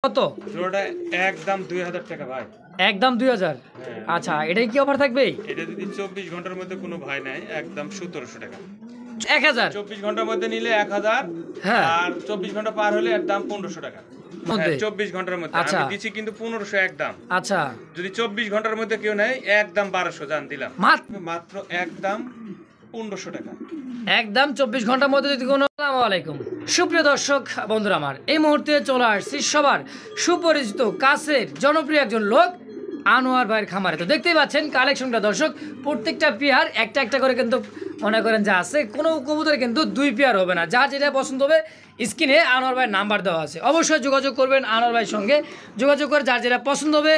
কত জোড়াটা একদম 2000 টাকা ভাই, একদম 2000। আচ্ছা, এটাই কি অফার থাকবে? এটা যদি 24 ঘন্টার মধ্যে কোনো ভাই নাই একদম 1700 টাকা। 1000 24 ঘন্টার মধ্যে নিলে 1000, হ্যাঁ, আর 24 ঘন্টা পার হলে একদম 1500 টাকা মধ্যে 24 ঘন্টার মধ্যে। আচ্ছা। আমি দিছি কিন্তু 1500 একদম। আচ্ছা, যদি 24 ঘন্টার মধ্যে কেউ নেয় একদম 1200 জান দিলাম, মাত্র একদম 1500 টাকা। একদম 24 ঘন্টার মধ্যে যদি কোনো। আসসালামু আলাইকুম সুপ্রিয় দর্শক বন্ধুরা, আমার এই মুহূর্তে চলে আসছি সবার সুপরিচিত কাছের জনপ্রিয় একজন লোক আনোয়ার ভাইয়ের খামারে। তো দেখতেই পাচ্ছেন কালেকশনটা দর্শক, প্রত্যেকটা পেয়ার একটা একটা করে কিন্তু মনে করেন যা আছে, কোনো কবুতরে কিন্তু 2 পেয়ার হবে না। যা যেটা পছন্দ হবে স্ক্রিনে আনোয়ার ভাইয়ের নাম্বার দেওয়া আছে, অবশ্যই যোগাযোগ করবেন আনোয়ার ভাইয়ের সঙ্গে। যোগাযোগ করে যার যেটা পছন্দ হবে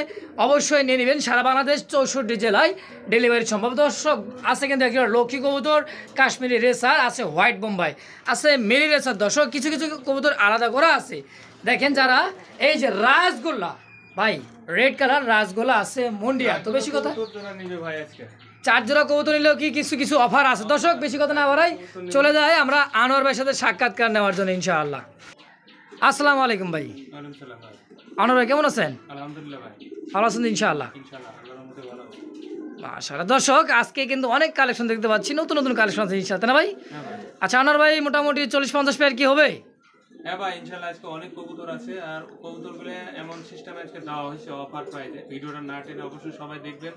অবশ্যই নিয়ে নেবেন। সারা বাংলাদেশ 64 জেলায় ডেলিভারি সম্ভব। দর্শক আছে কিন্তু একটা লক্ষ্মী কবুতর, কাশ্মীরি রেসার আছে, হোয়াইট বোম্বাই আছে, মেরি রেসার। দর্শক কিছু কিছু কবুতর আলাদা করা আছে। দেখেন যারা এই যে রাসগোল্লা ভাই, রেড কালার রাসগোল্লা আছে মুন্ডিয়া। তো বেশি কথা, 4 জোড়া কবুতর নিলেও কি কিছু কিছু অফার আছে। দর্শক বেশি কথা না বাড়াই চলে যায় আমরা আনোয়ার ভাইয়ের সাথে সাক্ষাৎকার নেওয়ার জন্য ইনশাআল্লাহ। আসসালামু আলাইকুম ভাই। আনোয়ার ভাই কেমন আছেন? আলহামদুলিল্লাহ ভাই, ভালো আছেন ইনশাআল্লাহ? ইনশাআল্লাহ আল্লাহর মধ্যে ভালো। মাশাআল্লাহ। দর্শক আজকে কিন্তু অনেক কালেকশন দেখতে পাচ্ছি, নতুন নতুন কালেকশন আছে ইনশাআল্লাহ, না ভাই? হ্যাঁ ভাই। আচ্ছা আনোয়ার ভাই, মোটামুটি 40-50 পেয়ার কি হবে? হ্যাঁ ভাই, ইনশাআল্লাহ আজকে অনেক কবুতর আছে, আর কবুতরগুলো এমন সিস্টেমে আজকে দেওয়া হয়েছে অফার প্রাইসে। ভিডিওটা না টেনে অবশ্যই সবাই দেখবেন।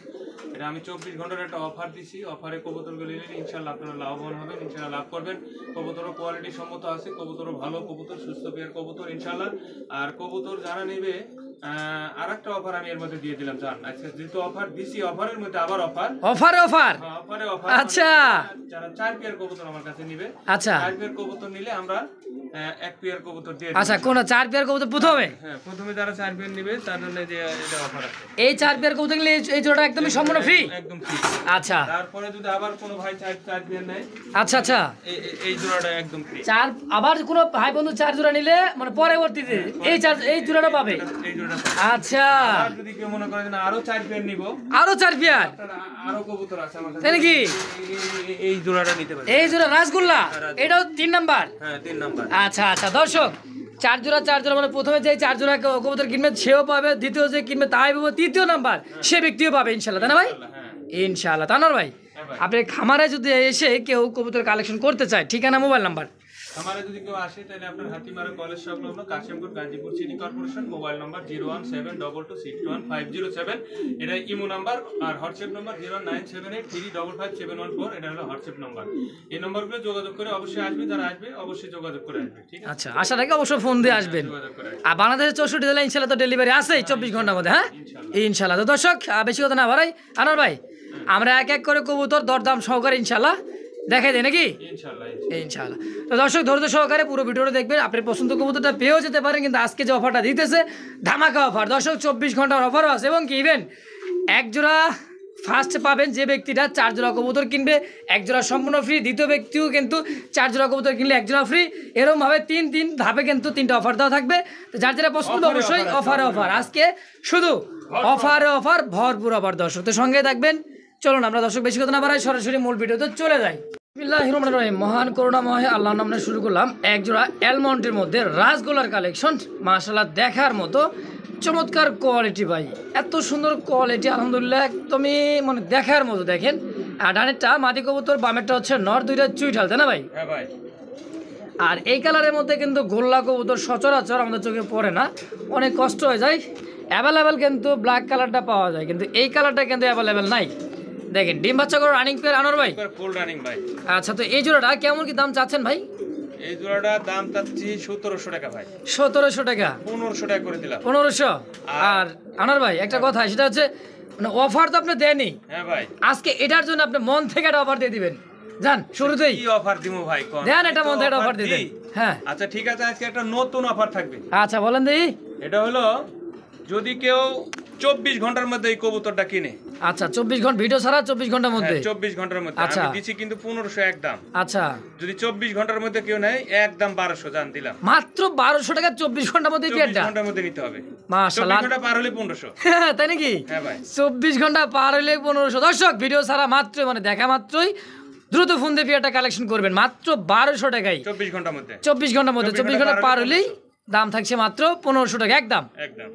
এটা আমি 24 ঘন্টার একটা অফার দিছি। অফারে কবুতরগুলো নিলে ইনশাআল্লাহ আপনারা লাভবান হবেন, ইনশাআল্লাহ লাভ করবেন। কবুতরও কোয়ালিটি সম্মত আছে, কবুতরও ভালো কবুতর, সুস্থ পেয়ার কবুতর ইনশাআল্লাহ। আর কবুতর যারা নেবে আর একটা অফার আমি এর মধ্যে দিয়ে দিলাম জান। আজকে যেহেতু অফার দিছি, অফারের মধ্যে আবার অফার। অফারে অফার। আচ্ছা, যারা 4 পেয়ার কবুতর আমার কাছে নিবে, আচ্ছা 4 পেয়ার কবুতর নিলে আমরা 1 পেয়ার কবুতর দিয়ে দিই। আচ্ছা, কোন 4 পেয়ার কবুতর প্রথমে? হ্যাঁ, প্রথমে যারা 4 পেয়ার নিবে তার জন্য যে এটা অফার আছে। এই 4 পেয়ার কবুতর নিলে এই জোড়াটা একদমই সম্পূর্ণ ফ্রি? একদম ফ্রি। আচ্ছা, তারপরে যদি আবার কোনো ভাই 4 পেয়ার নেয়, আচ্ছা আচ্ছা, এই জোড়াটা একদম ফ্রি। 4 আবার কোনো ভাই বন্ধু 4 জোড়া নিলে মানে পরবর্তীতে এই জোড়াটা পাবে? এই জোড়াটা। আচ্ছা, আর যদি কেউ মনে করে না আরো 4 পেয়ার নিব, আরো 4 পেয়ার, আরো কবুতর আছে আমার কাছে, তাই নাকি? এই জোড়াটা নিতে পারে। এই জোড়া রাসগোল্লা, এটাও 3 নাম্বার? হ্যাঁ, 3 নাম্বার। আচ্ছা আচ্ছা। দর্শক 4 জোড়া মানে প্রথমে যে 4 জোড়া কবুতর কিনবে সেও পাবে, দ্বিতীয় যে কিনবে তাই পাবে, তৃতীয় নাম্বার সে ব্যক্তিও পাবে ইনশাআল্লাহ, তাই না ভাই? ইনশাআল্লাহ। তানোর ভাই, আপনার খামারে যদি এসে কেউ কবুতর কালেকশন করতে চায়, ঠিকানা মোবাইল নাম্বার? আমারে যদি কেউ আসে তাহলে আপনার হাতিমারা কলেজ সংলগ্ন Kashimpur Gazipur city corporation, mobile number 01722261507। এটা ইমো নাম্বার, আর হোয়াটসঅ্যাপ নাম্বার 09783555714। এটা হলো হোয়াটসঅ্যাপ নাম্বার। এই নাম্বারগুলো যোগাযোগ করে অবশ্যই আসবে, যারা আসবে অবশ্যই যোগাযোগ করে আসবে, ঠিক আছে? আচ্ছা, আসার আগে অবশ্যই ফোন দিয়ে আসবেন। আর বাংলাদেশের 64 জেলায় ইনশাআল্লাহ তো ডেলিভারি আছে 24 ঘন্টার মধ্যে। হ্যাঁ ইনশাআল্লাহ। তো দর্শক বেশি কথা না বাড়াই, আনোয়ার ভাই আমরা এক এক করে কবুতর দরদাম সহকারে ইনশাআল্লাহ দেখাই দেয় নাকি? ইনশাআল্লাহ। তো দর্শক ধৈর্য সহকারে পুরো ভিডিওটা দেখবেন, আপনার পছন্দ কবুতরটা পেয়েও যেতে পারেন। কিন্তু আজকে যে অফারটা দিতেছে ধামাকা অফার দর্শক, 24 ঘন্টার অফারও আছে। এবং কি ইভেন 1 জোড়া ফার্স্ট পাবেন যে ব্যক্তিটা 4 জোড়া কবুতর কিনবে, 1 জোড়া সম্পূর্ণ ফ্রি। দ্বিতীয় ব্যক্তিও কিন্তু 4 জোড়া কবুতর কিনলে 1 জোড়া ফ্রি। এরকমভাবে 3 ধাপে কিন্তু 3টা অফার দেওয়া থাকবে। তো যার যেটা পছন্দ অবশ্যই অফারে অফার, আজকে শুধু অফারে অফার, ভরপুর অফার দর্শক। তো সঙ্গে থাকবেন। চলুন আমরা দর্শক বেশি কথা না বাড়াই সরাসরি মূল ভিডিওতে চলে যাই। বিসমিল্লাহির রহমানির রহিম, মহান করুণাময় আল্লাহর নামে শুরু করলাম। 1 জোড়া অ্যালমন্ডের মধ্যে রাসগোল্লার কালেকশন, মাশাআল্লাহ দেখার মতো চমৎকার কোয়ালিটি ভাই, এত সুন্দর কোয়ালিটি আলহামদুলিল্লাহ, একদমই মানে দেখার মতো। দেখেন আর ডানেরটা মাদি কবুতর, বামেরটা হচ্ছে নর, 2টা চুইঠাল, তাই না ভাই? হ্যাঁ ভাই। আর এই কালারের মধ্যে কিন্তু গোল্লা কবুতর সচরাচর আমাদের চোখে পড়ে না, অনেক কষ্ট হয়ে যায়। অ্যাভেলেবেল কিন্তু ব্ল্যাক কালারটা পাওয়া যায়, কিন্তু এই কালারটা কিন্তু অ্যাভেলেবেল নাই। দেখেন ডিম বাচ্চা করে রানিং পেয়ার আনোয়ার ভাই, ফুল রানিং ভাই। আচ্ছা, তো এই জোড়াটা কেমন কি দাম চাচ্ছেন ভাই? এই জোড়াটার দাম চাচ্ছি 1700 টাকা ভাই। 1700 টাকা? 1500 টাকা করে দিলাম। 1500। আর আনোয়ার ভাই একটা কথা, সেটা হচ্ছে মানে অফার তো আপনি দেনই। হ্যাঁ ভাই, আজকে এটার জন্য আপনি মন থেকে একটা অফার দিয়ে দিবেন। জান শুরুতেই কি অফার দিমু ভাই কোন? দেন একটা মন থেকে অফার দিয়ে দেন। হ্যাঁ আচ্ছা ঠিক আছে, আজকে একটা নতুন অফার থাকবে। আচ্ছা বলেন দেখি। এটা হলো যদি কেউ 24 ঘন্টার মধ্যে এই কবুতরটা কিনে, আচ্ছা 24 ঘন্টা ভিডিও ছাড়া 24 ঘন্টার মধ্যে? 24 ঘন্টার মধ্যে। আচ্ছা, আমি দিছি কিন্তু 1500 একদম। আচ্ছা, যদি 24 ঘন্টার মধ্যে কেউ নেয় একদম 1200 জান দিলাম। মাত্র 1200 টাকা 24 ঘন্টার মধ্যে? 24 ঘন্টার মধ্যে নিতে হবে। মাশাআল্লাহ, 24 ঘন্টা পার হলে 1500। হ্যাঁ তাই নাকি? হ্যাঁ ভাই, 24 ঘন্টা পার হলে 1500। দর্শক ভিডিও ছাড়া মাত্র মানে দেখা মাত্রই দ্রুত ফোন দিয়ে পেয়ারটা কালেকশন করবেন মাত্র 1200 টাকায় 24 ঘন্টার মধ্যে। 24 ঘন্টার মধ্যে 24 ঘন্টা পার হলেই দাম থাকছে মাত্র 1500 টাকা একদম। একদম।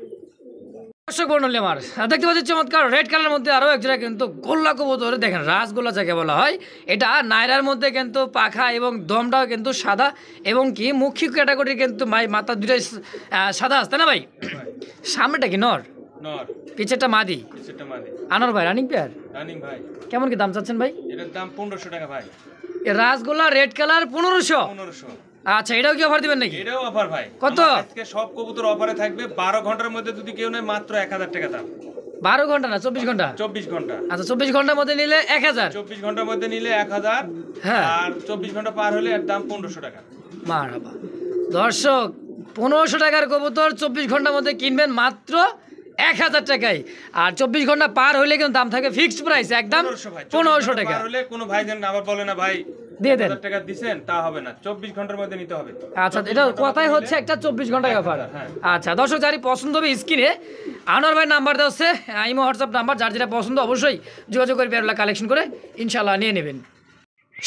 দর্শক বর্ণলি আমার দেখতে পাচ্ছি চমৎকার রেড কালারের মধ্যে আরো একজোড়া কিন্তু গোল্লা কবুতর, দেখেন রাসগোল্লা যাকে বলা হয়, এটা নায়রার মধ্যে কিন্তু পাখা এবং দমটাও কিন্তু সাদা এবং কি মুখী ক্যাটাগরি কিন্তু মাথা দুটাই সাদা আসতে না ভাই? সামনেটা কি নর, নর, পিছেরটা মাদি। পিছেরটা মাদি। আনোয়ার ভাই রানিং পেয়ার রানিং ভাই। কেমন কি দাম চাচ্ছেন ভাই? এটার দাম 1500 টাকা ভাই। এ রাসগোল্লা রেড কালার 1500। 1500। আচ্ছা, এটাও কি অফার দিবেন নাকি? এটাও অফার ভাই। কত? আজকে সব কবুতর অফারে থাকবে। 12 ঘন্টার মধ্যে যদি কেউ নেয় মাত্র 1000 টাকা দাম। 12 ঘন্টা না 24 ঘন্টা? 24 ঘন্টা। আচ্ছা, 24 ঘন্টার মধ্যে নিলে 1000। 24 ঘন্টার মধ্যে নিলে 1000। হ্যাঁ। আর 24 ঘন্টা পার হলে এর দাম 1500 টাকা। মারহাবা। দর্শক 1500 টাকার কবুতর 24 ঘন্টার মধ্যে কিনবেন মাত্র 1000 টাকায়। আর 24 ঘন্টা পার হলে কিন্তু দাম থাকে ফিক্সড প্রাইস একদম 1500 টাকা। পার হলে কোনো ভাই যেন আবার বলে না ভাই দিয়ে দেন 1000 টাকা দিবেন, তা হবে না। 24 ঘন্টার মধ্যে নিতে হবে। আচ্ছা, এটা কথাই হচ্ছে একটা 24 ঘন্টা অফার। আচ্ছা দর্শক, যারই পছন্দ হবে স্ক্রিনে আনোয়ার ভাই নাম্বার দেওয়া আছে, ইমো হোয়াটসঅ্যাপ নাম্বার, যার যেটা পছন্দ অবশ্যই যোগাযোগ করে পেয়ারগুলো কালেকশন করে ইনশাল্লাহ নিয়ে নেবেন।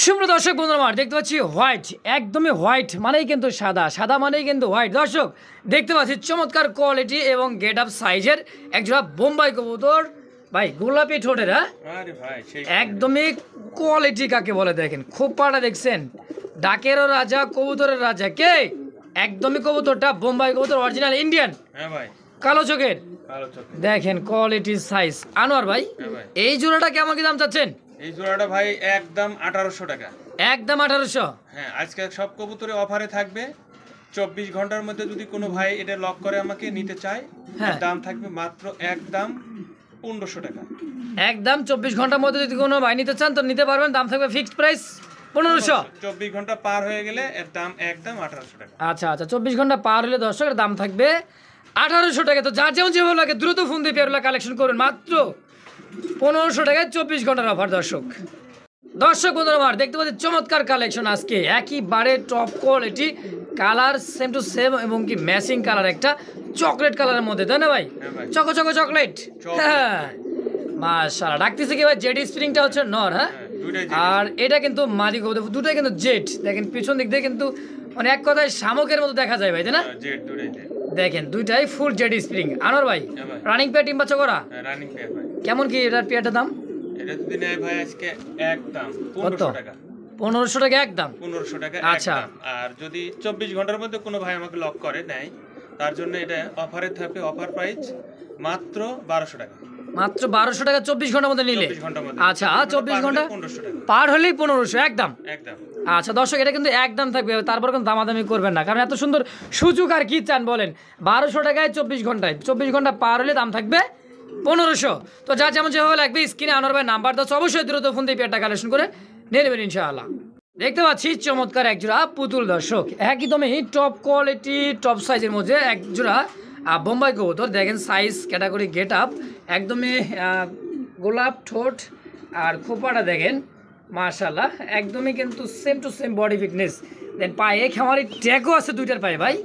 সুপ্রিয় দর্শক বন্ধুরা আমার দেখতে পাচ্ছি হোয়াইট, একদমই হোয়াইট মানেই কিন্তু সাদা, সাদা মানেই কিন্তু হোয়াইট। দর্শক দেখতে পাচ্ছি চমৎকার কোয়ালিটি এবং গেট আপ সাইজের একজোড়া বোম্বাই কবুতর ভাই, গোলাপি ঠোঁটের। হ্যাঁ আরে ভাই সেই একদমই কোয়ালিটি কাকে বলে দেখেন, খোপাটা দেখছেন, ডাকেরও রাজা কবুতরের রাজা কে? একদমই কবুতরটা বোম্বাই কবুতর অরিজিনাল ইন্ডিয়ান। হ্যাঁ ভাই। কালো চোখের ভালো চোখ। দেখেন কোয়ালিটির সাইজ। আনোয়ার ভাই হ্যাঁ ভাই। এই জোড়াটা কেমন কি দাম চাচ্ছেন? এই জোড়াটা ভাই একদম 1800 টাকা। একদম 1800। হ্যাঁ, আজকে সব কবুতরে অফারে থাকবে। 24 ঘন্টার মধ্যে যদি কোনো ভাই এটা লক করে আমাকে নিতে চায়, হ্যাঁ। দাম থাকবে মাত্র একদম 1500 টাকা। একদম 24 ঘন্টার মধ্যে যদি কোনো ভাই নিতে চান তো নিতে পারবেন, দাম থাকবে ফিক্সড প্রাইস 1500। 24 ঘন্টা পার হয়ে গেলে এর দাম একদম 1800 টাকা। আচ্ছা আচ্ছা, 24 ঘন্টা পার হলে দর্শকের দাম থাকবে 1800 টাকা। তো যার যেমন যেভাবে লাগে দ্রুত ফোন দিয়ে পেয়ারগুলো কালেকশন করবেন, মাত্র 1500 টাকায় 24 ঘন্টার অফার। দর্শক বন্ধুরা আমার দেখতে পাচ্ছি চমৎকার কালেকশন আজকে, একইবারে top quality, colour same to same এবং কি ম্যাচিং কালার, একটা চকলেট কালারের মধ্যে, তাই না ভাই? Choco choco chocolate. হ্যাঁ মাশাআল্লাহ। ডাকতেছে কি ভাই? জেড স্প্রিংটা হচ্ছে নর, হ্যাঁ, আর এটা কিন্তু মাদি কবুতর, দুটাই কিন্তু জেড। দেখেন পিছন দিক দিয়ে কিন্তু মানে এক কথায় শামুকের মতো দেখা যায় ভাই, তাই না? জেড দুটাই জেড। দেখেন দুইটাই ফুল জেড স্প্রিং। আনোয়ার ভাই রানিং পেয়ার টিম বাচ্চা করা রানিং পেয়ার ভাই। কেমন কি এটার পেয়ারটার দাম? এটা যদি নেয় ভাই আজকে একদম কত? 1500 টাকা। 1500 টাকা একদম। 1500 টাকা আচ্ছা। একদম। আর যদি 24 ঘন্টার মধ্যে কোনো ভাই আমাকে লক করে নেয়, তার জন্য এটা অফারে থাকবে, অফার প্রাইস মাত্র 1200 টাকা। মাত্র 1200 টাকা 24 ঘন্টার মধ্যে নিলে। 24 ঘন্টার মধ্যে। আচ্ছা 24 ঘন্টা 1500 টাকা। পার হলেই 1500 একদম। একদম। আচ্ছা দর্শক, এটা কিন্তু একদম থাকবে, তারপর কিন্তু দামাদামি করবেন না, কারণ এত সুন্দর সুযোগ আর কি চান বলেন। 1200 টাকায় 24 ঘন্টায়, 24 ঘন্টা পার হলে দাম থাকবে 1500। তো যা যেমন যেভাবে লাগবে স্ক্রিনে আনোয়ার ভাই নাম্বার দাও, অবশ্যই দ্রুত ফোন দিয়ে পেয়ারটা কালেকশন করে নিয়ে নেবেন ইনশাআল্লাহ। দেখতে পাচ্ছি চমৎকার একজোড়া পুতুল দর্শক, একদমই টপ কোয়ালিটি টপ সাইজের মধ্যে একজোড়া বোম্বাই কবুতর। দেখেন সাইজ ক্যাটাগরি গেট আপ, একদমই গোলাপ ঠোঁট আর খোপাটা দেখেন মাশাআল্লাহ, একদমই কিন্তু same to same body fitness. Then পায়ে খামারি ট্যাগও আছে দুইটার পায়ে ভাই।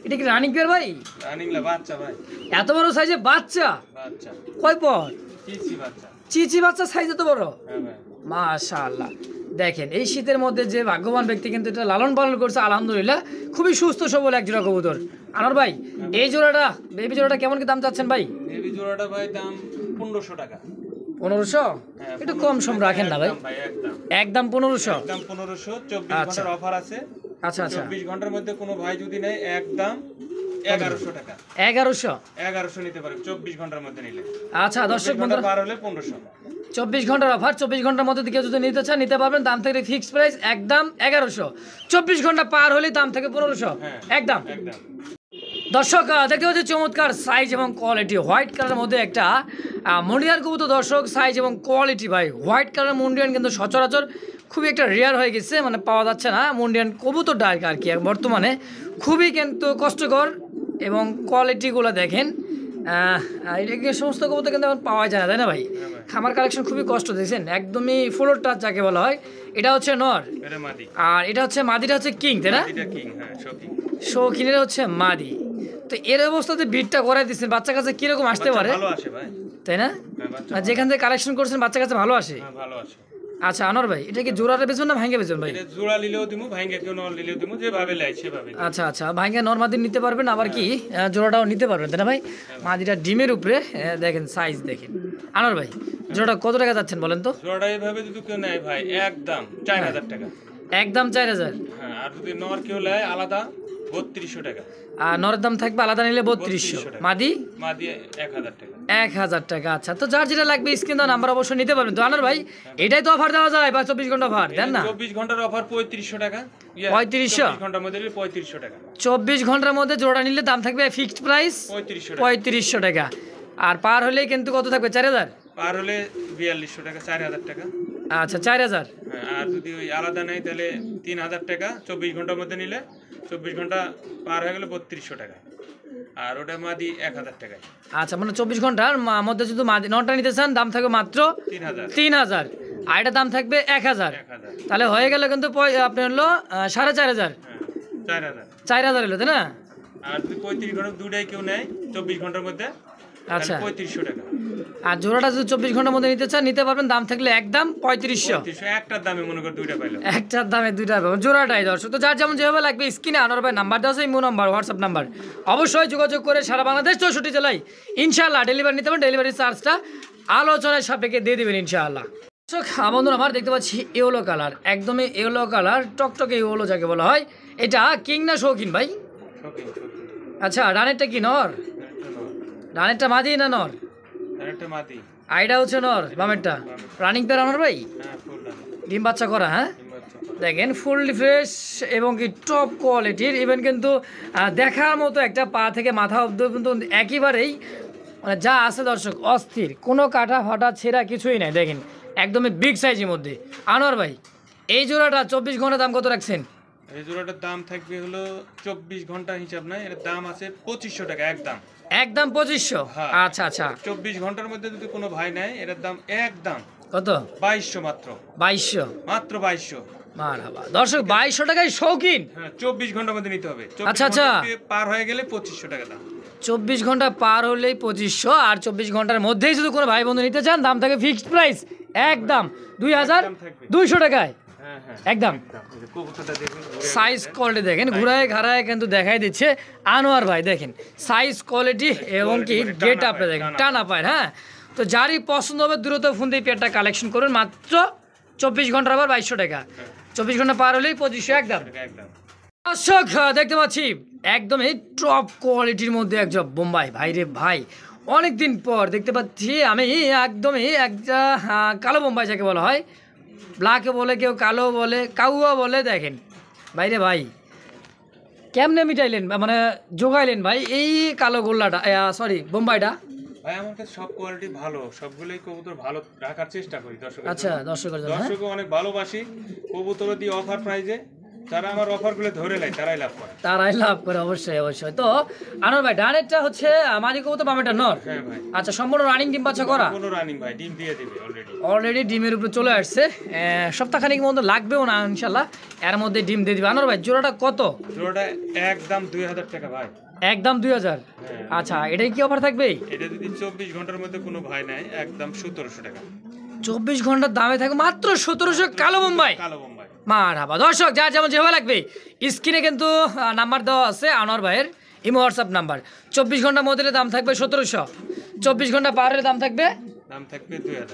এটা কি রানিং পেয়ার ভাই? রানিং লা বাচ্চা ভাই। এত বড় সাইজে বাচ্চা? বাচ্চা। কয় পর? চিচি বাচ্চা। চিচি বাচ্চা সাইজ এত বড়? হ্যাঁ ভাই। মাশাআল্লাহ। দেখেন এই শীতের মধ্যে যে ভাগ্যবান ব্যক্তি কিন্তু এটা লালন পালন করছে আলহামদুলিল্লাহ, খুবই সুস্থ সবল এক জোড়া কবুতর। আনোয়ার ভাই এই জোড়াটা, বেবি জোড়াটা কেমন কি দাম চাচ্ছেন ভাই? বেবি জোড়াটা ভাই দাম 1500 টাকা। 1500? একটু কম সম রাখেন না ভাই? একদম একদম 1500? একদম 1500। 24 ঘন্টার অফার আছে। আচ্ছা আচ্ছা, 24 ঘন্টার মধ্যে কোনো ভাই যদি নেয় একদম 1100 টাকা। 1100? 1100 নিতে পারে 24 ঘন্টার মধ্যে নিলে। আচ্ছা দর্শক বন্ধুরা, পার হলে 1500। 24 ঘন্টার অফার, 24 ঘন্টার মধ্যে কেউ যদি নিতে চান নিতে পারবেন, দাম থেকে ফিক্সড প্রাইস একদম 1100। 24 ঘন্টা পার হলে দাম থেকে 1500 একদম। একদম। দর্শক দেখতে পাচ্ছি চমৎকার সাইজ এবং কোয়ালিটি, হোয়াইট কালারের মধ্যে একটা মুন্ডিয়ান কবুতর। দর্শক সাইজ এবং কোয়ালিটি ভাই, হোয়াইট কালার মুন্ডিয়ান কিন্তু সচরাচর খুবই একটা রেয়ার হয়ে গেছে, মানে পাওয়া যাচ্ছে না মুন্ডিয়ান কবুতরটা আর কি বর্তমানে খুবই কিন্তু কষ্টকর। এবং কোয়ালিটিগুলো দেখেন, এটা সমস্ত কবুতর কিন্তু এখন পাওয়া যায় না, তাই না ভাই? খামার কালেকশন খুবই কষ্ট, দেখছেন একদমই ফ্লোর টাচ যাকে বলা হয়। এটা হচ্ছে নর আর এটা হচ্ছে মাদিটা হচ্ছে কিং, তাই না? শৌখিনের হচ্ছে মাদি। তো এর অবস্থাতে বিটটা করাই দিচ্ছেন, বাচ্চা কাছে কিরকম আসতে পারে, তাই না? যেখান থেকে কালেকশন করছেন বাচ্চা কাছে ভালো আসে। আচ্ছা আনোয়ার ভাই এটা কি জোড়াটা বেচবেন না ভাঙ্গে বেচবেন ভাই? এটা জোড়া নিলেও দিমু, ভাঙ্গে কেউ নর নিলেও দিমু, যেভাবে লাই সেভাবে দিমু। আচ্ছা আচ্ছা ভাঙ্গে নর্মাদি নিতে পারবেন আবার কি জোড়াটাও নিতে পারবেন তাই না ভাই? মাদিটা ডিমের উপরে দেখেন সাইজ দেখেন। আনোয়ার ভাই জোড়াটা কত টাকা যাচ্ছেন বলেন তো? জোড়াটা এইভাবে যদি কেউ নেয় ভাই একদম 4000 টাকা। একদম 4000। হ্যাঁ, আর যদি নর কেউ নেয় আলাদা 3200 টাকা। আর নরের দাম থাকবে আলাদা নিলে 3200, মাদি মাদি 1000 টাকা। 1000 টাকা। আচ্ছা তো যার যেটা লাগবে স্ক্রিন দাও নাম্বার অবশ্যই নিতে পারবেন তো আনোয়ার ভাই। এটাই তো অফার দেওয়া যায় বা 24 ঘন্টা অফার দেন না? 24 ঘন্টার অফার 3500 টাকা। 3500? 24 ঘন্টার মধ্যে নিলে 3500 টাকা। 24 ঘন্টার মধ্যে জোড়া নিলে দাম থাকবে ফিক্সড প্রাইস 3500 টাকা। 3500 টাকা। আর পার হলেই কিন্তু কত থাকবে 4000? পার হলে 4200 টাকা, 4000 টাকা। আচ্ছা 4000। হ্যাঁ, আর যদি ওই আলাদা নেয় তাহলে 3000 টাকা 24 ঘন্টার মধ্যে নিলে। 24 ঘন্টা পার হয়ে গেলে 3200 টাকা। আর ওটা মাদি 1000 টাকায়। আচ্ছা মানে 24 ঘন্টার মধ্যে যদি নটা নিতে চান দাম থাকবে মাত্র 3000। আর এটা দাম থাকবে 1000। তাহলে হয়ে গেল কিন্তু আপনার হলো 4500। হ্যাঁ, 4000। 4000 এলো তাই না? আর যদি 35 ঘন্টা দুটাই কেউ নেয় 24 ঘন্টার মধ্যে, আচ্ছা 3500 টাকা। আর জোড়াটা যদি 24 ঘন্টার মধ্যে নিতে চান নিতে পারবেন, দাম থাকলে একদম 3500। 3500 একটার দামে মনে কর দুইটা পাইলো। একটার দামে দুইটা পাবেন, জোড়াটাই দর্শক। তো যার যেমন যেভাবে লাগবে স্ক্রিনে আনোয়ার ভাই নাম্বার দেওয়া আছে, ইমো নাম্বার, হোয়াটসঅ্যাপ নাম্বার, অবশ্যই যোগাযোগ করে সারা বাংলাদেশ 64 জেলায় ইনশাআল্লাহ ডেলিভারি নিতে পারেন। ডেলিভারি চার্জটা আলোচনায় সাপেক্ষে দিয়ে দেবেন ইনশাআল্লাহ। দর্শক বন্ধুরা আমার দেখতে পাচ্ছি ইয়েলো কালার, একদমই ইয়েলো কালার, টকটকে ইয়েলো যাকে বলা হয়। এটা কিং না শৌখিন ভাই? আচ্ছা ডানেরটা কি নর? ডানেরটা মাদি না নর? আইডা হচ্ছে নর, বামেরটা রানিং পেয়ার আনোয়ার ভাই। ডিম বাচ্চা করা, হ্যাঁ দেখেন ফুললি ফ্রেশ এবং কি টপ কোয়ালিটির। ইভেন কিন্তু দেখার মতো একটা পা থেকে মাথা অব্দি কিন্তু একেবারেই মানে যা আছে দর্শক অস্থির, কোনো কাটা ফাটা ছেঁড়া কিছুই নাই। দেখেন একদমই বিগ সাইজের মধ্যে। আনোয়ার ভাই এই জোড়াটা 24 ঘন্টা দাম কত রাখছেন? এই জোড়াটার দাম থাকবে হলো 24 ঘন্টা হিসাব নাই, এর দাম আছে 2500 টাকা একদম। একদম 2500? হ্যাঁ। আচ্ছা আচ্ছা 24 ঘন্টার মধ্যে যদি কোনো ভাই নেয় এর দাম একদম কত? 2200 মাত্র। 2200? মাত্র 2200। মারহাবা দর্শক 2200 টাকায় শৌখিন। হ্যাঁ 24 ঘন্টার মধ্যে নিতে হবে। 24 আচ্ছা, আচ্ছা। ঘন্টা পার হয়ে গেলে 2500 টাকা দাম। 24 ঘন্টা পার হলেই 2500। আর 24 ঘন্টার মধ্যেই যদি কোনো ভাই বন্ধু নিতে চান দাম থাকে ফিক্সড প্রাইস একদম 2200 টাকায় হ্যাঁ হ্যাঁ একদম। কবুতরটা দেখুন, সাইজ কোয়ালিটি দেখেন, ঘুরায় ঘাড়ায় কিন্তু দেখাই দিচ্ছে আনোয়ার ভাই। দেখেন সাইজ কোয়ালিটি এবং কি গেট আপটা দেখেন, টানা পায়। হ্যাঁ তো যারই পছন্দ হবে দ্রুত ফোন দিয়ে পেয়ারটা কালেকশন করুন, মাত্র 24 ঘন্টার আবার 2200 টাকা। 24 ঘন্টা পার হলেই 2500 একদম। একদম। দর্শক দেখতে পাচ্ছি একদমই টপ কোয়ালিটির মধ্যে একজন বোম্বাই ভাই রে ভাই। অনেকদিন পর দেখতে পাচ্ছি আমি একদমই একটা কালো বোম্বাই যাকে বলা হয়, ব্ল্যাকে বলে কেউ, কালো বলে, কাউয়া বলে। দেখেন ভাই রে ভাই কেমনে মিটাইলেন মানে জোগাইলেন ভাই এই কালো গোল্লাটা, সরি বোম্বাইটা? ভাই আমার কাছে সব কোয়ালিটি ভালো, সবগুলোই কবুতর ভালো রাখার চেষ্টা করি দর্শক। আচ্ছা দর্শকের জন্য, হ্যাঁ? দর্শকও অনেক ভালোবাসি কবুতর দিয়ে অফার প্রাইজে, যারা আমার অফারগুলো ধরে নেয় তারাই লাভ করে। তারাই লাভ করে, অবশ্যই অবশ্যই। তো আনোয়ার ভাই ডানেরটা হচ্ছে মাদি কবুতর, বামেরটা নর? হ্যাঁ ভাই। আচ্ছা সম্পূর্ণ রানিং ডিম বাচ্চা করা? কোনো রানিং ভাই, ডিম দিয়ে দেবে অলরেডি। অলরেডি ডিমের উপরে চলে আসছে, সপ্তাহখানিক মতো লাগবেও না ইনশাল্লাহ, এর মধ্যে ডিম দিয়ে দিবে। আনোয়ার ভাই জোড়াটা কত? জোড়াটা একদম 2000 টাকা ভাই। একদম 2000? হ্যাঁ। আচ্ছা এটাই কি অফার থাকবে? এটা যদি 24 ঘন্টার মধ্যে কোনো ভাই নেয় একদম 1700 টাকা। 24 ঘন্টার দামে থাকবে মাত্র 1700 কালো বোম্বাই। কালো বোম্বাই। মারহাবা দর্শক যার যেমন যেভাবে লাগবে স্ক্রিনে কিন্তু নাম্বার দেওয়া আছে আনোয়ার ভাইয়ের, ইমো হোয়াটসঅ্যাপ নাম্বার। 24 ঘন্টার মধ্যে দাম থাকবে 1700, 24 ঘন্টা পার হলে দাম থাকবে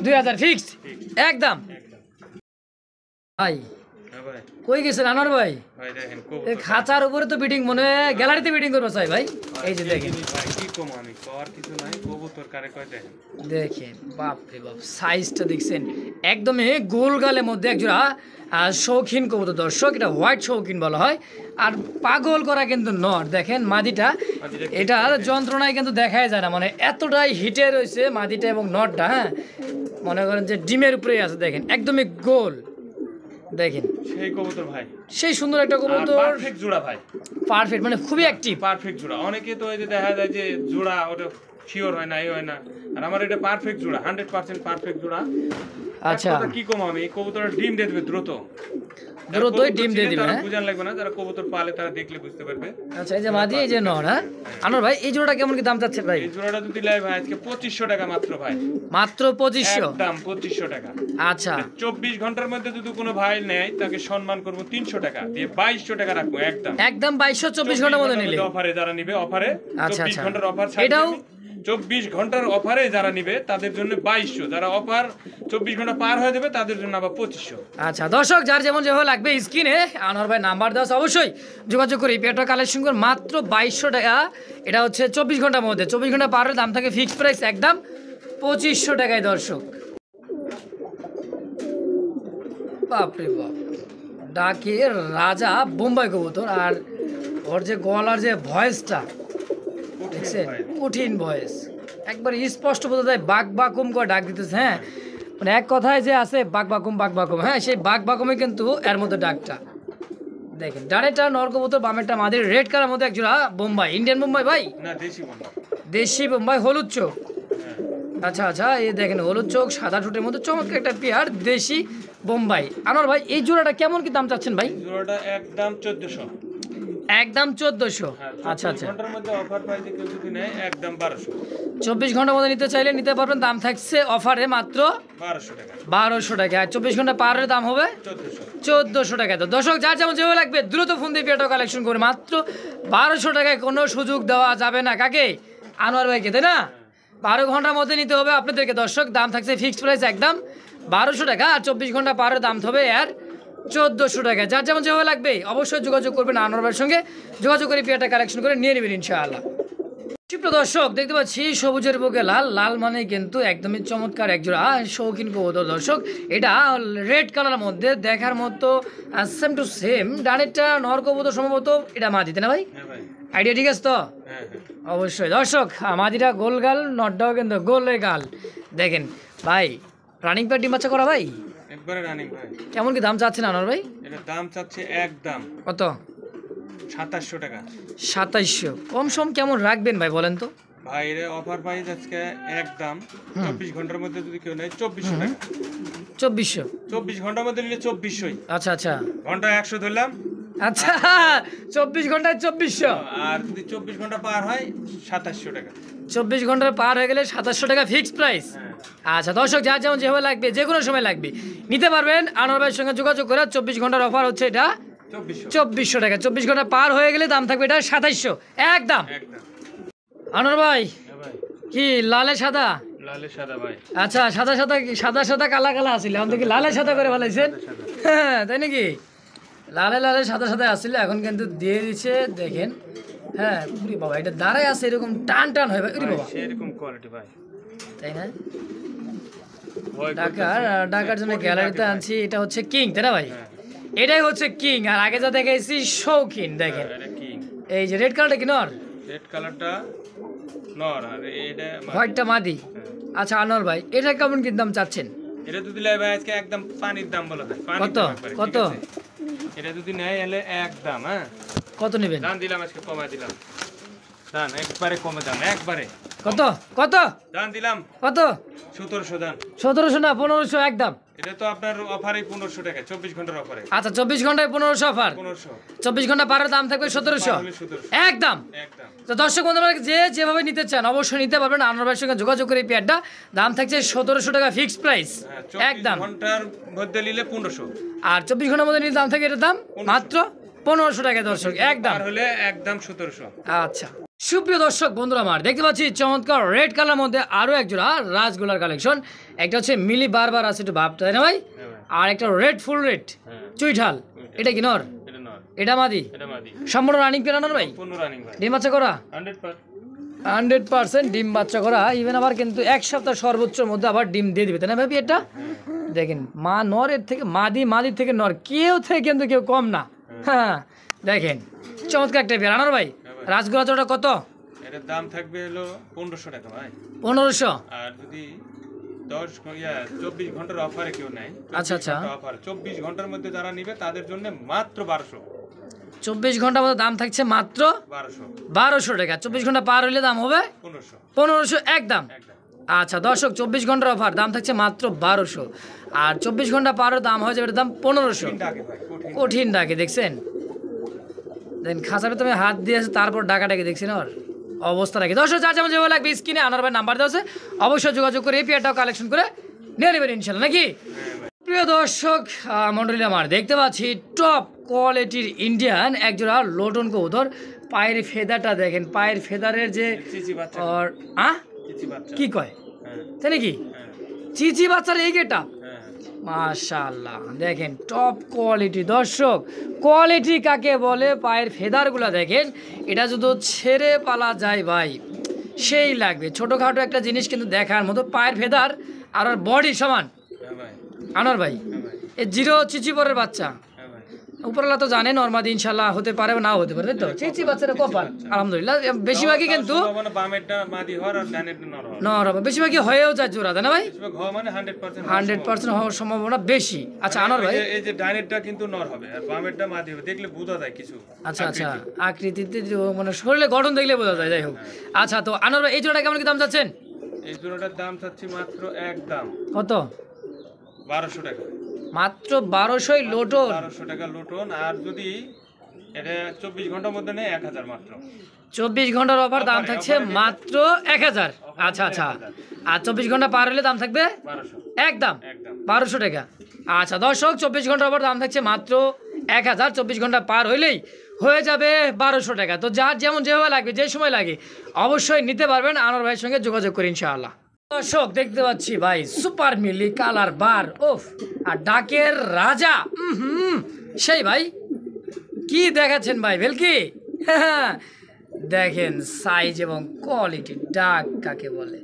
2000 ফিক্সড একদম। ভাই হ্যাঁ ভাই। কই গেছেন আনোয়ার ভাই? ভাই দেখেন এই খাঁচার উপরে তো বিডিং মনে হয় গ্যালারিতে বিডিং করবো চাই ভাই। এই যে দেখেন ভাই কি কম আমি কর কিছু নাই, কবুতর কারে কয় দেখেন। দেখেন বাপ রে বাপ সাইজটা দেখছেন, একদমই গোল গালের মধ্যে একজোড়া শৌখিন কবুতর দর্শক। এটা হোয়াইট শৌখিন বলা হয়। আর পাগল করা কিন্তু নর, দেখেন মাদিটা, এটার যন্ত্রণায় কিন্তু দেখাই যায় না, মানে এতটাই হিটে রয়েছে মাদিটা এবং নরটা। হ্যাঁ মনে করেন যে ডিমের উপরেই আছে, দেখেন একদমই গোল। দেখেন সেই কবুতর ভাই। সেই সুন্দর একটা কবুতর, পারফেক্ট জোড়া ভাই, পারফেক্ট মানে খুবই অ্যাক্টিভ। পারফেক্ট জোড়া। অনেকে তো এই যে দেখা যায় যে জোড়া ওটা শিওর হয় না, এই হয় না, আর আমার এটা পারফেক্ট জোড়া, 100% পারফেক্ট জোড়া। আচ্ছা, কথা কি কম, আমি কবুতরের ডিম দিয়ে দেবে দ্রুত, দ্রুতই ডিম দিয়ে দিবে, হ্যাঁ বুঝান লাগবে না, যারা কবুতর পালে তারা দেখলে বুঝতে পারবে। আচ্ছা, এই যে মাদি, এই যে নর। হ্যাঁ আনোয়ার ভাই, এই জোড়াটা কেমন কি দাম চাচ্ছে ভাই? এই জোড়াটা যদি লাই ভাই আজকে 2500 টাকা মাত্র ভাই, মাত্র 2500, একদম 2500 টাকা। আচ্ছা 24 ঘন্টার মধ্যে যদি কোনো ভাই নেয় তাকে সম্মান করব 300 টাকা দিয়ে, 2200 টাকা রাখবো একদম, একদম 2200, 24 ঘন্টার মধ্যে নিলে। অফারে যারা নিবে, অফারে আচ্ছা 24 আচ্ছা, ঘন্টার অফার, এটাও 24 ঘন্টার অফারে যারা নিবে তাদের জন্য 2200, যারা অফার 24 ঘন্টা পার হয়ে যাবে তাদের জন্য আবার 2500। আচ্ছা দর্শক, যার যেমন যেভাবে লাগবে স্ক্রিনে আনোয়ার ভাই নাম্বার দেওয়া আছে, অবশ্যই যোগাযোগ করে পেয়ারটা কালেকশন করে মাত্র 2200 টাকা। এটা হচ্ছে 24 ঘন্টার মধ্যে, 24 ঘন্টা পার হলে দাম থাকে ফিক্সড প্রাইস একদম 2500 টাকায়। দর্শক বাপরে বাপ, ডাকের রাজা বোম্বাই কবুতর, আর ওর যে গলার যে ভয়েসটা দেখছেন, কঠিন ভয়েস, একবার স্পষ্ট বোঝা যায়, বাক বাকুম করে ডাক দিতেছে। হ্যাঁ মানে এক কথায় যে আছে বাক বাকুম, বাক বাকুম, হ্যাঁ সেই বাক বাকুমে কিন্তু এর মধ্যে ডাকটা দেখেন। ডানেরটা নর কবুতর, বামেরটা মাদের, রেড কালার মধ্যে একজোড়া বোম্বাই, ইন্ডিয়ান বোম্বাই ভাই না দেশি বন্ধু, দেশি বোম্বাই, হলুদ চোখ। আচ্ছা আচ্ছা, এই দেখেন হলুদ চোখ সাদা ঠোঁটের মধ্যে চমৎকার একটা পেয়ার দেশি বোম্বাই। আনোয়ার ভাই, এই জোড়াটা কেমন কি দাম চাচ্ছেন ভাই? জোড়াটা একদম 1400, একদম 1400। আচ্ছা আচ্ছা, ঘন্টার মধ্যে অফার প্রাইসে কেউ যদি নেয় একদম 1200, 24 ঘন্টার মধ্যে নিতে চাইলে নিতে পারবেন, দাম থাকছে অফারে মাত্র 1200 টাকা, 1200 টাকা। আর 24 ঘন্টা পার হলে দাম হবে 1400 টাকা। তো দর্শক, যার যেমন যেভাবে লাগবে দ্রুত ফোন দিয়ে পেয়ারটা কালেকশন করে মাত্র 1200 টাকায়, কোনো সুযোগ দেওয়া যাবে না কাকে? আনোয়ার ভাইকে, তাই না? 12 ঘন্টার মধ্যে নিতে হবে আপনাদেরকে। দর্শক, দাম থাকছে ফিক্সড প্রাইস একদম 1200 টাকা, আর 24 ঘন্টা পার হলে দাম হবে আর 1400 টাকা। যার যেমন যেভাবে লাগবে অবশ্যই যোগাযোগ করবেন, আনোয়ার ভাইয়ের সঙ্গে যোগাযোগ করে পেয়ারটা কালেকশন করে নিয়ে নেবেন ইনশাআল্লাহ। সুপ্রিয় দর্শক, দেখতে পাচ্ছি সবুজের বুকে লাল, লাল মানে কিন্তু একদমই চমৎকার একজোড়া শৌখিন কবুতর। দর্শক, এটা রেড কালারের মধ্যে দেখার মতো সেম টু সেম। ডানেরটা নর কবুতর সম্ভবত, এটা মাদি, তাই না ভাই? হ্যাঁ ভাই, আইডিয়া ঠিক আছে তো? হ্যাঁ অবশ্যই। দর্শক, মাদিটা গোল গাল, নটটাও কিন্তু গোলে গাল। দেখেন ভাই, রানিং প্যাড ডিম বাচ্চা করা ভাই, একবারে রানিং ভাই। কেমন কি দাম চাচ্ছেন আনোয়ার ভাই? এটা দাম চাচ্ছে একদম কত? 2700 টাকা। 2700। কম সম কেমন রাখবেন ভাই বলেন তো? ভাই এর অফার প্রাইস আজকে একদম 24 ঘন্টার মধ্যে যদি কেউ নেয় 2400 টাকা। 2400। 24 ঘন্টার মধ্যে নিলে 2400ই, আচ্ছা আচ্ছা ঘন্টা 100 ধরলাম। আচ্ছা, 24 ঘন্টায় 2400, আর যদি 24 ঘন্টা পার হয় 2700 টাকা। 24 ঘন্টার পার হয়ে গেলে 2700 টাকা ফিক্সড প্রাইস। আচ্ছা দর্শক, যার যেমন যেভাবে লাগবে, যে কোনো সময় লাগবে নিতে পারবেন, আনোয়ার ভাইয়ের সঙ্গে যোগাযোগ করে। 24 ঘন্টার অফার হচ্ছে এটা 2400 টাকা। 24 ঘন্টা পার হয়ে গেলে দাম থাকবে এটা 2700 একদম। আনোয়ার ভাই, হ্যাঁ ভাই, কি লালে সাদা? লালে সাদা ভাই। আচ্ছা, সাদা সাদা, সাদা সাদা কালা কালা আসলে, আমাদের কি লালে সাদা করে ফেলাইছেন? হ্যাঁ তাই নাকি? লালে লালে সাদা সাদা আসলে, এখন কিন্তু দিয়ে দিচ্ছে দেখেন। হ্যাঁ উরি বাবা, এটা দাঁড়ায় আছে এরকম টান টান হয় ভাই, উরি বাবা, সেরকম কোয়ালিটি ভাই, তাই না? ঢাকার জন্য গ্যালারিতে আনছি, এটা হচ্ছে কিং, তাই না ভাই? এটাই হচ্ছে কিং, আর আগে যা দেখাইছি শৌখিন। দেখেন এটা কিং, এই যে রেড কালারটা কি নর, রেড কালারটা নর, আর এটা হোয়াইটটা মাদি। আচ্ছা আনোয়ার ভাই, এটা কেমন কি দাম চাচ্ছেন? এটা যদি লাই ভাই আজকে একদম পানির দাম বলা হয়, পানির কত? দাম একবারে, কত? ঠিক আছে? এটা যদি নেয় এলে একদম, হ্যাঁ কত নেবেন? দাম দিলাম আজকে, কমাই দিলাম দাম, একবারে কমে দাম, একবারে কত? কত দাম দিলাম? কত? 1700 দাম। 1700 না 1500 একদম? এটা তো আপনার অফারে 1500 টাকা, 24 ঘন্টার অফারে। আচ্ছা, 24 ঘন্টায় 1500 অফার, 1500 24 ঘন্টা পারের দাম থাকবে 1700 একদম। একদম। তো দর্শক বন্ধুরা, যে যেভাবে নিতে চান অবশ্যই নিতে পারবেন, আনোয়ার ভাইয়ের সঙ্গে যোগাযোগ করে এই পেয়ারটা দাম থাকছে 1700 টাকা ফিক্সড প্রাইস একদম। 24 ঘন্টার মধ্যে নিলে 1500, আর 24 ঘন্টার মধ্যে নিলে দাম থাকে এটার দাম মাত্র 1500 টাকা দর্শক একদম। আর হলে একদম 1700। আচ্ছা সুপ্রিয় দর্শক বন্ধুরা, আমার দেখতে পাচ্ছি চমৎকার রেড কালার মধ্যে আরো এক জোড়া রাজগোলার কালেকশন। একটা হচ্ছে মিলি বারবার আছে একটু ভাবটা, তাই না ভাই? আর একটা রেড ফুল রেড চুইঠাল, এটা কি নর? এটা নর, এটা মাদি। এটা মাদি। সম্পূর্ণ রানিং পেরানোর ভাই, 15 রানিং ভাই, ডিম বাচ্চা করা 100% ডিম বাচ্চা করা। ইভেন আবার কিন্তু এক সপ্তাহ সর্বোচ্চর মধ্যে আবার ডিম দিয়ে দিবে, তাই না ভাবি? এটা দেখেন, মা নরের থেকে মাদি, মাদির থেকে নর, কেউ থেকে কিন্তু কেউ কম না। হ্যাঁ দেখেন, চমৎকার একটা পেয়ার। আনোয়ার ভাই, রাজগোলা চোটা কত? এটার দাম থাকবে হলো 1500 টাকা ভাই। 1500। আর যদি 24 ঘন্টার অফারে কেউ নেয়। আচ্ছা, আচ্ছা। অফার 24 ঘন্টার মধ্যে যারা নিবে তাদের জন্য মাত্র 1200। 24 ঘন্টার মধ্যে দাম থাকছে মাত্র 1200 1200 টাকা। 24 ঘন্টা পার হইলে দাম হবে 1500 1500 একদম। একদম। আচ্ছা দর্শক, 24 ঘন্টার অফার, দাম থাকছে মাত্র 1200, আর 24 ঘন্টা পারও দাম হয়ে যাবে, এটার দাম 1500। ডাকে ভাই কঠিন। কঠিন ডাকে, দেখছেন দেন খাঁচাটা তুমি হাত দিয়েছে, তারপর ডাকাটাকে দেখছেন ওর অবস্থা রাখি। দর্শক যার যেমন যেভাবে লাগবে স্ক্রিনে আনার ভাই নাম্বার দেওয়া আছে, অবশ্যই যোগাযোগ করে এই পেয়ারটাও কালেকশন করে নিয়ে নেবেন ইনশাল্লাহ, নাকি? প্রিয় দর্শক মন্ডলী, আমার দেখতে পাচ্ছি টপ কোয়ালিটির ইন্ডিয়ান একজোড়া লোটন কবুতর। পায়ের ফেদারটা দেখেন, পায়ের ফেদারের যে চিচি বাচ্চা। আর চিচি বাচ্চা। কি কয় হ্যাঁ তাই নাকি? হ্যাঁ চিচি বাচ্চার এই গেটা, হ্যাঁ। মাশাআল্লাহ দেখেন টপ কোয়ালিটি। দর্শক কোয়ালিটি কাকে বলে, পায়ের ফেদারগুলো দেখেন, এটা যদি ছেড়ে পালা যায় ভাই সেই লাগবে। ছোটোখাটো একটা জিনিস কিন্তু দেখার মতো, পায়ের ফেদার আর ওর বডি সমান। হ্যাঁ ভাই আনোয়ার ভাই হ্যাঁ ভাই এ জিরো চিচিপরের বাচ্চা, হ্যাঁ ভাই। উপরওয়ালা তো জানেন নর্মাদি ইনশাল্লাহ হতে পারে বা নাও হতে পারে, তাই তো? চিচি বাচ্চারা কপাল আলহামদুলিল্লাহ, বেশিরভাগই কিন্তু সম্ভাবনা বামেরটা মাদি হওয়ার আর ডানেরটা নর হওয়ার। নর হবে, বেশিরভাগই হয়েও যায় জোড়া, তাই না ভাই? বেশিরভাগ হওয়া মানে 100% 100% হওয়ার সম্ভাবনা বেশি। আচ্ছা আনোয়ার ভাই, এই যে ডানেরটা কিন্তু নর হবে আর বামেরটা মাদি হবে, দেখলে বোঝা যায় কিছু। আচ্ছা আচ্ছা, আকৃতিতে মানে শরীরে গঠন দেখলে বোঝা যায়, যাই হোক। আচ্ছা তো আনোয়ার ভাই এই জোড়াটা কেমন কি দাম চাচ্ছেন? এই জোড়াটার দাম চাচ্ছি মাত্র একদম কত? 1200 টাকা। মাত্র 1200 লোটন। 1200 টাকা লোটন। আর যদি এটা 24 ঘন্টার মধ্যে নেয় 1000 মাত্র। 24 ঘন্টার অফার, দাম থাকছে মাত্র 1000। আচ্ছা আচ্ছা, আর 24 ঘন্টা পার হলে দাম থাকবে 1200 একদম একদম। 1200 টাকা। আচ্ছা দর্শক, 24 ঘন্টার অফার, দাম থাকছে মাত্র 1000। 24 ঘন্টা পার হইলেই হয়ে যাবে 1200 টাকা। তো যার যেমন যেভাবে লাগবে, যে সময় লাগে, অবশ্যই নিতে পারবেন। আনোয়ার ভাইয়ের সঙ্গে যোগাযোগ করি ইনশাআল্লাহ। দর্শক দেখতে পাচ্ছি ভাই সুপার মিলি কালার বার, ওফ, আর ডাকের রাজা, সেই ভাই কি দেখাচ্ছেন ভাই ভেলকি? দেখেন সাইজ এবং কোয়ালিটি, ডাক কাকে বলে,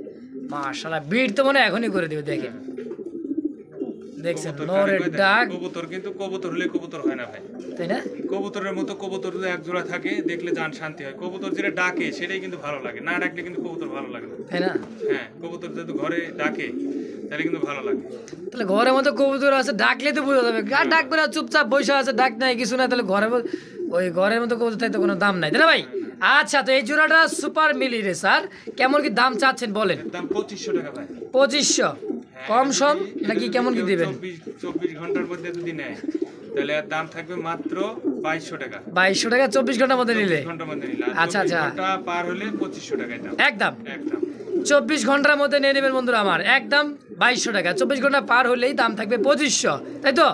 মাশাআল্লাহ বিট তো মনে হয় এখনই করে দিবে। দেখেন দেখছেন নরের ডাক, কবুতর কিন্তু কবুতর হলে কবুতর হয় না ভাই, তাই না? কবুতরের মতো কবুতর যদি এক জোড়া থাকে দেখলে জান শান্তি হয়। কবুতর যেটা ডাকে সেটাই কিন্তু ভালো লাগে, না ডাকলে কিন্তু কবুতর ভালো লাগে না, তাই না? হ্যাঁ কবুতর যদি ঘরে ডাকে তাহলে কিন্তু ভালো লাগে। তাহলে ঘরের মতো কবুতর আছে, ডাকলে তো বোঝা যাবে। আর ডাকবে না, চুপচাপ বসে আছে, ডাক নাই কিছু নাই, তাহলে ওই ঘরের মতো কবুতর তাই তো কোনো দাম নাই, তাই না ভাই? আচ্ছা তো এই জোড়াটা সুপার মিলি রে স্যার, কেমন কি দাম চাচ্ছেন বলেন? এর দাম 2500 টাকা ভাই। 2500 কম সম নাকি কেমন কি দিবেন? 24 ঘন্টার মধ্যে যদি নেয় তাহলে এর দাম থাকবে মাত্র 2200 টাকা। 2200 টাকা 24 ঘন্টার মধ্যে নিলে? 24 ঘন্টার মধ্যে নিলে। আচ্ছা আচ্ছা, ঘন্টা পার হলে 2500 টাকা দাম একদম। একদম 24 ঘন্টার মধ্যে নিয়ে নেবেন বন্ধুরা আমার, একদম 2200 টাকা। 24 ঘন্টা পার হলেই দাম থাকবে 2500, তাই তো?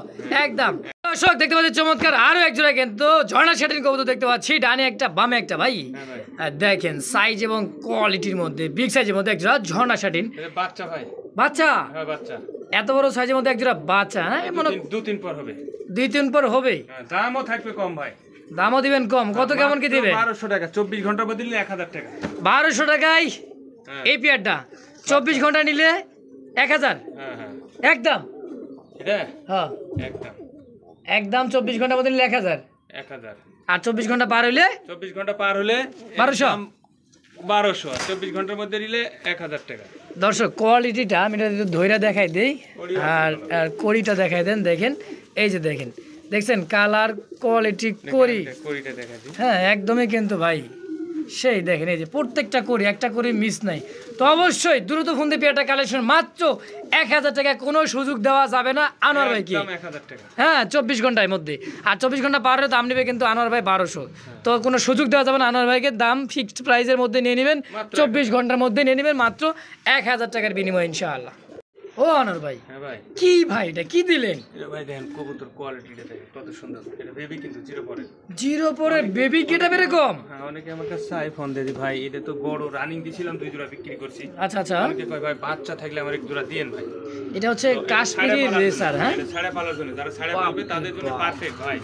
একদম। দর্শক দেখতে পাচ্ছি চমৎকার আরো এক জোড়া কিন্তু ঝর্ণা শাটিন কবুতর দেখতে পাচ্ছি, ডানে একটা বামে একটা ভাই। হ্যাঁ ভাই। আর দেখেন সাইজ এবং কোয়ালিটির মধ্যে বিগ সাইজের মধ্যে এক জোড়া ঝর্ণা শাটিন এটা বাচ্চা ভাই। বাচ্চা, হ্যাঁ বাচ্চা। এত বড় সাইজের মধ্যে এক জোড়া বাচ্চা, হ্যাঁ মনে 2-3 পর হবে। 2-3 পর হবেই। হ্যাঁ, দামও থাকবে কম ভাই। দামও দিবেন কম, কত কেমন কি দিবে? 1200 টাকা। 24 ঘন্টার মধ্যে নিলে 1000 টাকা। 1200 টাকায় হ্যাঁ এই পেয়ারটা, 24 ঘন্টা নিলে 1000 হ্যাঁ হ্যাঁ। একদম। এটা হ্যাঁ একদম একদম 24 ঘন্টার মধ্যে নিলে 1000, 1000। আর 24 ঘন্টা পার হইলে 24 ঘন্টা পার হলে 1200। 1200। 24 ঘন্টার মধ্যে নিলে 1000 টাকা। দর্শক কোয়ালিটিটা আমি এটা একটু ধইরা দেখাই দেই, আর আর কড়িটা দেখাই দেন। দেখেন এই যে দেখেন, দেখছেন কালার কোয়ালিটি কড়ি, কড়িটা দেখা দিই। হ্যাঁ একদমই কিন্তু ভাই সেই দেখেন, এই যে প্রত্যেকটা কড়ি, একটা কড়ি মিস নাই। তো অবশ্যই দ্রুত ফোন দিয়ে পেয়ারটা কালেকশন মাত্র 1000 টাকা, কোনো সুযোগ দেওয়া যাবে না আনোয়ার ভাই কি? একদম 1000 টাকা। হ্যাঁ 24 ঘন্টার মধ্যে, আর 24 ঘন্টা পার হলে দাম নেবে কিন্তু আনোয়ার ভাই 1200। তো কোনো সুযোগ দেওয়া যাবে না, আনোয়ার ভাইকে দাম ফিক্সড প্রাইসের মধ্যে নিয়ে নেবেন, 24 ঘন্টার মধ্যে নিয়ে নেবেন মাত্র 1000 টাকার বিনিময়ে ইনশাআল্লাহ। ও আনোয়ার ভাই, হ্যাঁ ভাই। কি ভাই এটা কি দিলেন? এটা ভাই দেখেন কবুতর কোয়ালিটিটা দেখেন কত সুন্দর। এটা বেবি কিন্তু জিরো পরে। জিরো পরে বেবি কেটা এরকম? হ্যাঁ অনেকে আমার কাছে চাই ফোন দিয়ে ভাই, এটা তো বড় রানিং দিছিলাম, 2 জোড়া বিক্রি করছি। আচ্ছা আচ্ছা, অনেকে কয় ভাই বাচ্চা থাকলে আমার এক জোড়া দিয়েন ভাই। এটা হচ্ছে কাশ্মীরি রেসার, হ্যাঁ ছাড়া পালার জন্য, যারা ছাড়া পালবে তাদের জন্য পারফেক্ট ভাই।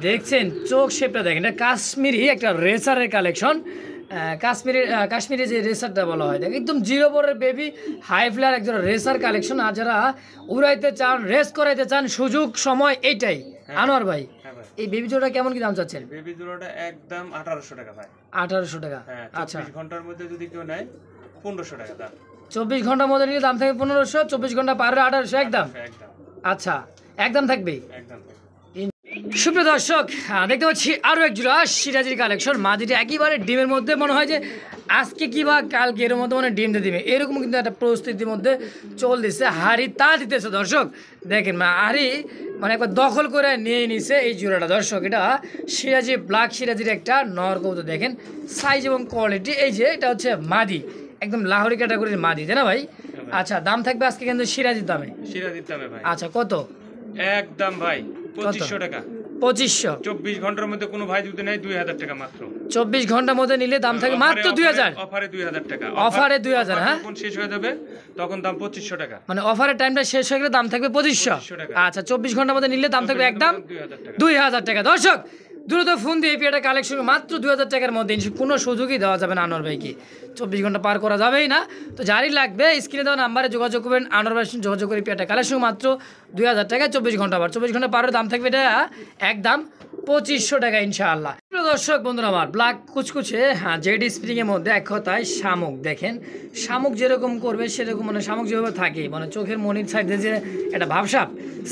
দেখছেন চোখ শেপটা দেখেন, এটা কাশ্মীরি একটা রেসারের কালেকশন। কাশ্মীরি যে রেসারটা বলা হয়, দেখ একদম জিরো পরের বেবি হাই ফ্লার একজন রেসার কালেকশন। আর যারা উড়াইতে চান, রেস করাইতে চান, সুযোগ সময় এইটাই। আনোয়ার ভাই হ্যাঁ ভাই। এই বেবি জোড়া কেমন কি দাম চাচ্ছেন? বেবি জোড়াটা একদম 1800 টাকা ভাই। 1800 টাকা। হ্যাঁ আচ্ছা 24 ঘন্টার মধ্যে যদি কেউ নেয় 1500 টাকা দাম। 24 ঘন্টার মধ্যে নিলে দাম থাকবে 1500, 24 ঘন্টা পার হলে 1800 একদম। একদম আচ্ছা, একদম থাকবে। একদম সুপ্রিয় দর্শক, দেখতে পাচ্ছি আরও এক জোড়া সিরাজির কালেকশন। মাদিটা একেবারে ডিমের মধ্যে, মনে হয় যে আজকে কি বা কালকে এর মধ্যে মানে ডিম দিয়ে দিবে, এরকম কিন্তু একটা পরিস্থিতির মধ্যে চল দিচ্ছে। হাড়ি তা দিতেছে দর্শক, দেখেন হাড়ি মানে একবার দখল করে নিয়ে নিছে এই জোড়াটা দর্শক। এটা সিরাজি ব্ল্যাক সিরাজির একটা নর কবুতর, দেখেন সাইজ এবং কোয়ালিটি। এই যে এটা হচ্ছে মাদি, একদম লাহোরি ক্যাটাগরির মাদি, তাই না ভাই? আচ্ছা, দাম থাকবে আজকে কিন্তু সিরাজির দামে। সিরাজির দামে ভাই। আচ্ছা, কত? একদম ভাই 2500 টাকা। 2500। 24 ঘন্টার মধ্যে কোনো ভাই যদি নেয় 2000 টাকা মাত্র। 24 ঘন্টার মধ্যে নিলে দাম থাকবে মাত্র 2000। অফারে 2000 টাকা। অফারে 2000, হ্যাঁ? যখন শেষ হয়ে যাবে তখন দাম 2500 টাকা। মানে অফারের টাইমটা শেষ হয়ে গেলে দাম থাকবে 2500 টাকা। আচ্ছা, 24 ঘন্টার মধ্যে নিলে দাম থাকবে একদম 2000 টাকা। দর্শক, দ্রুত ফোন দিয়ে এই পেয়ারটা কালেকশন মাত্র 2000 টাকার মধ্যে, কোনো সুযোগই দেওয়া যাবে না আনোয়ার ভাইকে। 24 ঘন্টা পার করা যাবেই না। তো যারই লাগবে স্ক্রিনে দেওয়া নাম্বারে যোগাযোগ করবেন, আনোয়ার ভাইয়ের সঙ্গে যোগাযোগ করে পেয়ারটা কালেকশন মাত্র 2000 টাকা। 24 ঘন্টা পার, 24 ঘন্টা পারের দাম থাকবে এটা একদম 2500 টাকা ইনশাআল্লাহ। প্রিয় দর্শক বন্ধুরা আমার, ব্ল্যাক কুচকুচে, হ্যাঁ, জেড স্প্রিংয়ের মধ্যে এক কথায় শামুক। দেখেন শামুক যেরকম করবে সেরকম, মানে শামুক যেভাবে থাকে, মানে চোখের মনির সাইডে যে একটা ভাবসাপ,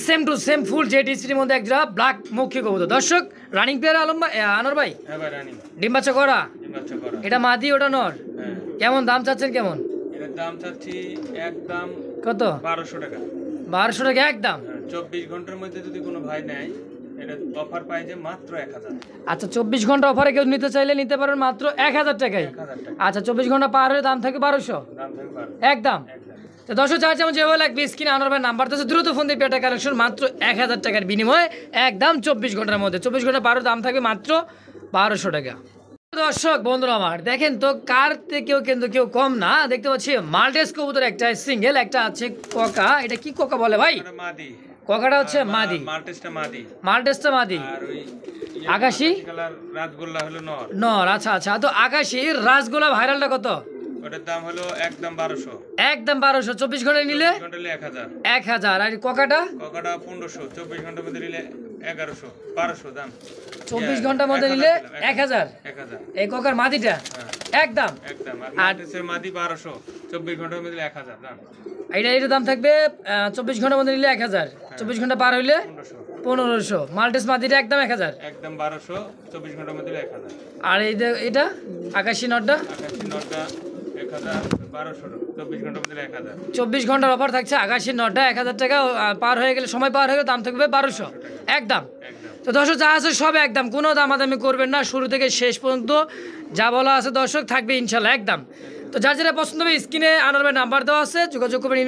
সেম টু সেম ফুল জেড স্প্রিংয়ের মধ্যে একটা ব্ল্যাক মুখী কবুতর। দর্শক, রানিং পেয়ার আলম ভাই, আনোয়ার ভাই, হ্যাঁ ভাই রানিং। ডিম বাচ্চা করা, ডিম বাচ্চা করা। এটা মাদি, ওটা নর। হ্যাঁ। কেমন দাম চাচ্ছেন কেমন? এর দাম চাচ্ছি একদম কত? 1200 টাকা। 1200 টাকা একদম। 24 ঘন্টার মধ্যে যদি কোনো ভাই নেয় এটা অফার পাই যে মাত্র 1000। আচ্ছা, 24 ঘন্টা অফারে কেউ নিতে চাইলে নিতে পারেন মাত্র 1000 টাকায়। 1000 টাকা। আচ্ছা, 24 ঘন্টা পার হলে দাম থাকে 1200 দাম থাকবে 1200 একদম। তো দর্শক, চার চামচ যেভাবে লাগবে স্ক্রিনে আনোয়ার ভাই নাম্বার তো দ্রুত ফোন দিয়ে পেটা কালেকশন মাত্র 1000 টাকার বিনিময়ে একদম 24 ঘন্টার মধ্যে। 24 ঘন্টা পার হলে দাম থাকবে মাত্র 1200 টাকা। দর্শক বন্ধুরা আমার, দেখেন তো কার থেকেও কিন্তু কেউ কম না। দেখতে পাচ্ছি মাল্টেস কবুতর, একটা সিঙ্গেল, একটা আছে কোকা। এটা কি কোকা বলে ভাই? এটা মাদি। কোকাটা হচ্ছে মাদি, মাল্টেসটা মাদি। মাল্টেসটা মাদি। আর ওই আকাশী কালার রাজগোল্লা হলো নর। নর। আচ্ছা আচ্ছা, তো আকাশী রাসগোলা ভাইরালটা কত? ওটার দাম হলো একদম 1200। একদম 1200। 24 ঘন্টা নিলে 24 ঘন্টা নিলে 1000। 1000। আর কোকাটা? কোকাটা 1500। 24 ঘন্টার মধ্যে নিলে 1100। 1200 দাম। 24 ঘন্টার মধ্যে নিলে 1000। 1000। এই কোকার মাদিটা একদম। একদম। আর মাল্টেসের মাদি 1200। 24 ঘন্টার মধ্যে নিলে 1000 দাম। এটার দাম থাকবে 24 ঘন্টার মধ্যে নিলে 1000। 24 ঘন্টা পার হইলে 1500। মাল্টেস মাদিটা একদম 1000। একদম 1200। 24 ঘন্টার মধ্যে নিলে 1000। আর এটা আকাশী নটটা? আকাশী নটটা 1000। 1200। 24 ঘন্টার মধ্যে 1000। 24 ঘন্টার অফার থাকছে আকাশী নটটা 1000 টাকা। পার হয়ে গেলে, সময় পার হয়ে গেলে দাম থাকবে 1200 একদম। তো দর্শক, যা আছে সব একদম, কোনো দামাদামি করবেন না, শুরু থেকে শেষ পর্যন্ত যা বলা আছে দর্শক থাকবে ইনশাল্লাহ একদম। তো যার যেটা পছন্দ হবে স্ক্রিনে আনোয়ার ভাই নাম্বার দেওয়া আছে, যোগাযোগ করবেন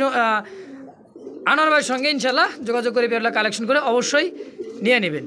আনোয়ার ভাইয়ের সঙ্গে ইনশাল্লাহ। যোগাযোগ করে পেয়ারটা কালেকশন করে অবশ্যই নিয়ে নেবেন।